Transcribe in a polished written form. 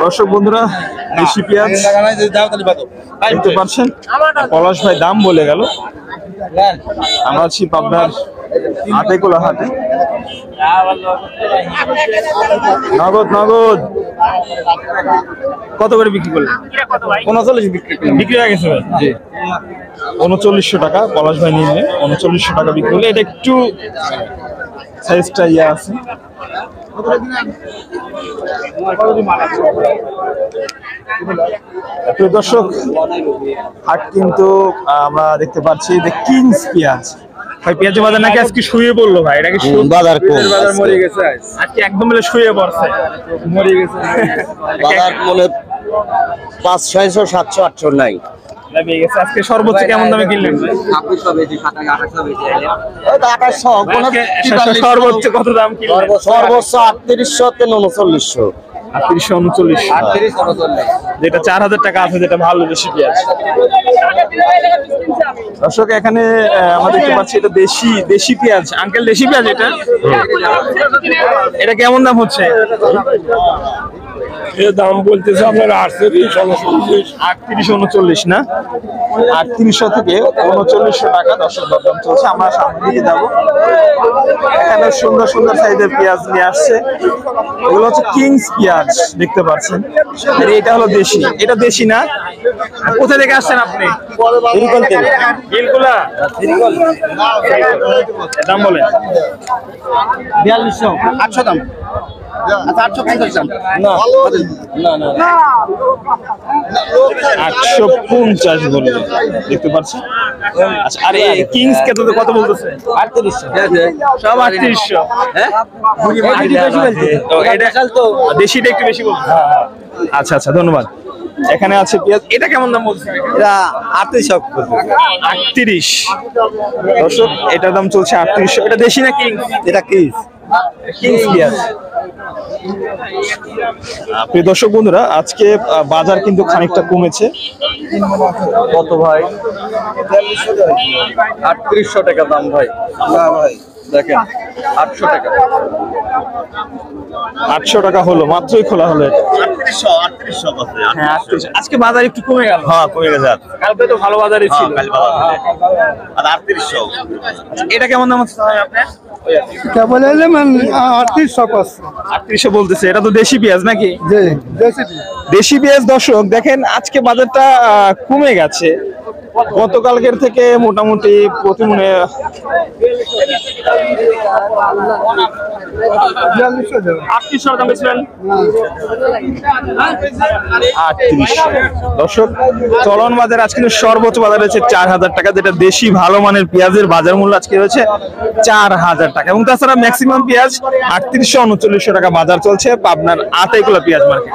দর্শক বন্ধুরা, দেশি পেঁয়াজ দেখতে পাচ্ছেন, পলাশ ভাই দাম বলে গেল। আমরা আছি পাবনার আতেকুলা হাটে। নগদ নগদ কত করে বিক্রি করলেন? 39 বিক্রি হয়ে গেছে ভাই। জি, 3900 টাকা পলাশ ভাই নিয়ে 3900 টাকা বিক্রি করলে। এটা একটু সাইজটা ইয়ে আছে। দর্শক, হাট কিন্তু আমরা দেখতে পাচ্ছি যে কিংস পেঁয়াজ। ভাই পেঁয়াজের বাজার নাকি আজকে শুয়ে পড়লো ভাই, এটা কি বাজার মরে গেছে আজকে? একদম শুয়ে পড়ছে, মরে গেছে বাজার। মনে 500, 600, 700, 800 নাই আজকে। সর্বোচ্চ কেমন দামে কিনলেন? সর্বোচ্চ কত দাম কিনলেন? সর্বোচ্চ 3800 থেকে 3900। 3800, যেটা 4000 টাকা আছে, যেটা ভালো দেশি পেঁয়াজ। দর্শক, এখানে আমরা দেখতে পাচ্ছি এটা দেশি পেঁয়াজ। আঙ্কেল, দেশি পেঁয়াজ এটা কেমন দাম হচ্ছে? দাম বলতেছে আপনার 38-39 না, 3800 থেকে 3900 টাকা দর্শক দাম চলছে। আমরা সামনের দিকে যাবো। এখানে সুন্দর সুন্দর সাইজের পেঁয়াজ নিয়ে আসছে। এগুলো হচ্ছে কিংস পেঁয়াজ, দেখতে পাচ্ছেন। এটা হলো দেশি। এটা দেশি না? কোথা থেকে আসছেন আপনি? বিলকুলা। দাম বলেন। 4200, 800 দাম। আচ্ছা, 850 দাম। না না না, 850 বললেন, দেখতে পাচ্ছেন। আচ্ছা, আর এই কিংস কত বলতেছে? 3800। সব 3800। হ্যাঁ, দেশিটা একটু বেশি বলছে। আচ্ছা আচ্ছা, ধন্যবাদ। এখানে আছে পেঁয়াজ। এটা কেমন দাম বলছে? এটা 3800। 38 দর্শক, এটার দাম চলছে 3800। এটা দেশি না কিংস? এটা কিংস পেঁয়াজ। প্রিয় দর্শক বন্ধুরা, আজকে বাজার কিন্তু খানিকটা কমেছে। কত ভাই? 3800 টাকা দাম ভাই। না ভাই, দেখেন 800 টাকা। 800 টাকা হলো, মাত্রই খোলা হলো। 3800 হ্যাঁ, 3800। আজকে বাজার একটু কমে গেল। হ্যাঁ, কমে গেছে। কালকে তো ভালো বাজারই ছিল। আর 3800। এটা কেমন দাম হচ্ছে আপনার? 3800 বলতেছে। এটা তো দেশি পেঁয়াজ নাকি? দেশি পেঁয়াজ। দর্শক দেখেন, আজকে বাজারটা কমে গেছে গতকালকের থেকে। মোটামুটি প্রতি মনে 3800 দাম বেচলেন। 3800 দর্শক, চলন বাজার আজকে সর্বোচ্চ বাজার হচ্ছে 4000 টাকা, যেটা দেশি ভালো মানের পেঁয়াজের বাজার মূল্য আজকে হচ্ছে 4000 টাকা। এবং তাছাড়া ম্যাক্সিমাম পেঁয়াজ 3800-3900 টাকা বাজার চলছে পাবনার আতাইকুলা পেঁয়াজ মার্কেট।